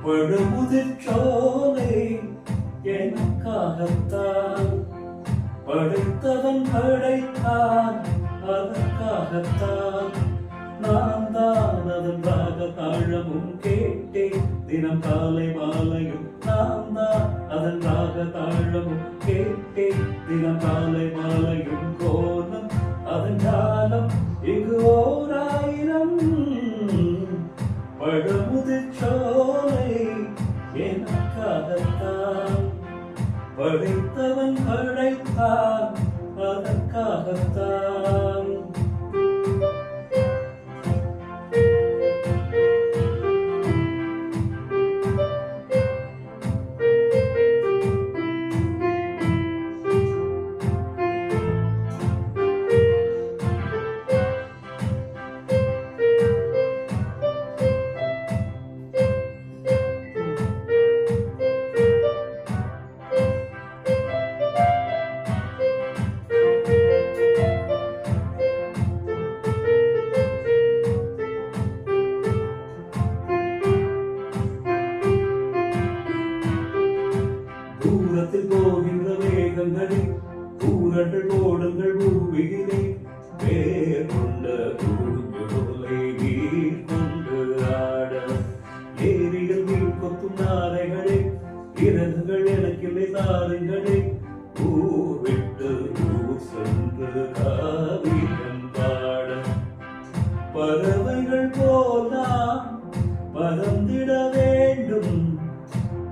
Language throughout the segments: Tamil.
படுமுதிர்ச்சோலை எனக்காகத்தான் படைத்தவன் படைத்தான் அதற்காகத்தான் நான் தான் அதன் ராக தாழமும் கேட்டேன் தினம் காலை மாலையும் நான் தான் அதன் ராக தாழமும் கேட்டேன் தினம் காலை மாலையும் கோலம் அதன் காலம் இங்கு ஓராயிரம் படுமுதிர்ச்சோலை எனக்காகத்தான் படைத்தவன் படைத்தான் அதற்காகத்தான் தூரத்தில் போகின்ற மேகங்களே கூரங்கள் ஓடுங்கள் பூமியிலே வேர் கொண்ட பூஞ்சோலை நீர் கொண்டு ஆட ஏரியில் மீன் கொத்தும் நாரைகளே இறகுகள் எனக்கில்லை தாருங்களே ஊர் விட்டு ஊர் சென்று காவியம் பாட பறவைகள் போலாம் பறந்திட வேண்டும்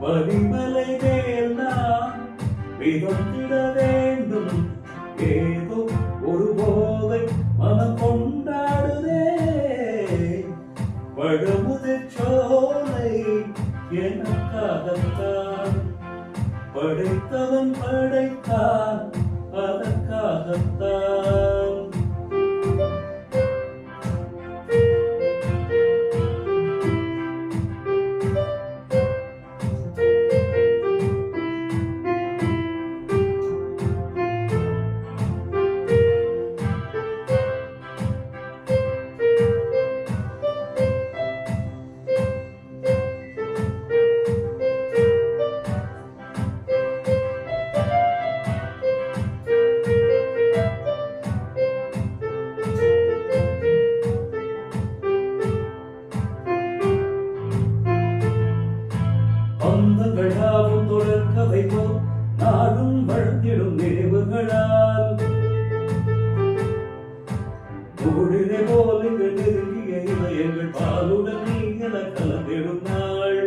பரிமலை மேல் நாம் மிதந்திட வேண்டும் ஏதோ ஒரு போதை மனம் கொண்டாடுதே படுமுதிர்ச்சோலை எனக்காகத்தான் படைத்தவன் படைத்தான் அதற்காகத்தான் பந்தங்களாவும் தொடர் கதை போல் நாடும் வளர்ந்திடும் நினைவுகளால் கூடினை போல் இங்கு நெருங்கிய இதயங்கள் பாலுடன் நீங்கள கலந்திடும் நாள்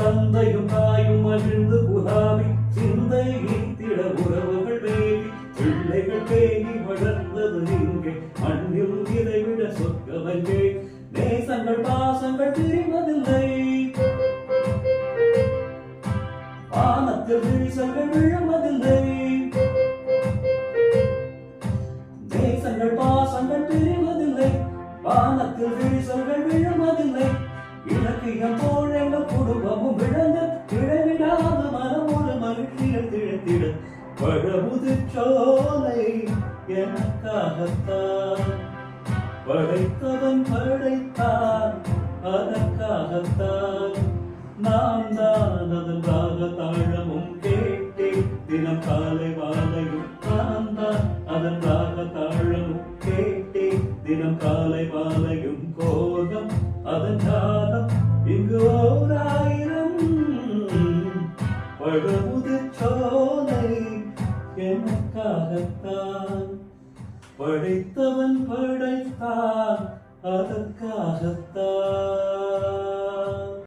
தந்தையும் தாயும் மகிழ்ந்து புகாவி சிந்தை ஈத்திட உறவுகள் வேலி பிள்ளைகள் பேணி வளர்ந்தது இங்கே மண்ணில் இதைவிட சொற்கவங்கே நேசங்கள் பாசங்கள் பிரிவதில்லை வானத்தில் வீசங்கள் விழுவதில்லை நேசங்கள் பாசங்கள் பிரிவதில்லை வானத்தில் வீசங்கள் விழுவதில்லை இலக்கியம் போல் எங்கள் குடும்பமும் விழுந்து இழவிடாத மனமோடு மகிழ்ச்சியில் திழத்திட படுமுதிர்ச்சோலை எனக்காகத்தான் படைத்தவன் படைத்தான் அதற்காகத்தான் நான் தான் அதன் ராக தாழமும் கேட்டேன் தினம் காலை மாலையும் நான் தான் அதன் ராக தாழமும் கேட்டேன் தினம் காலை மாலையும் கோலம் அதன் காலம் இங்கு ஓராயிரம் படுமுதிர்ச்சோலை எனக்காகத்தான் படைத்தவன் படைத்தான் அதற்காகத்தான்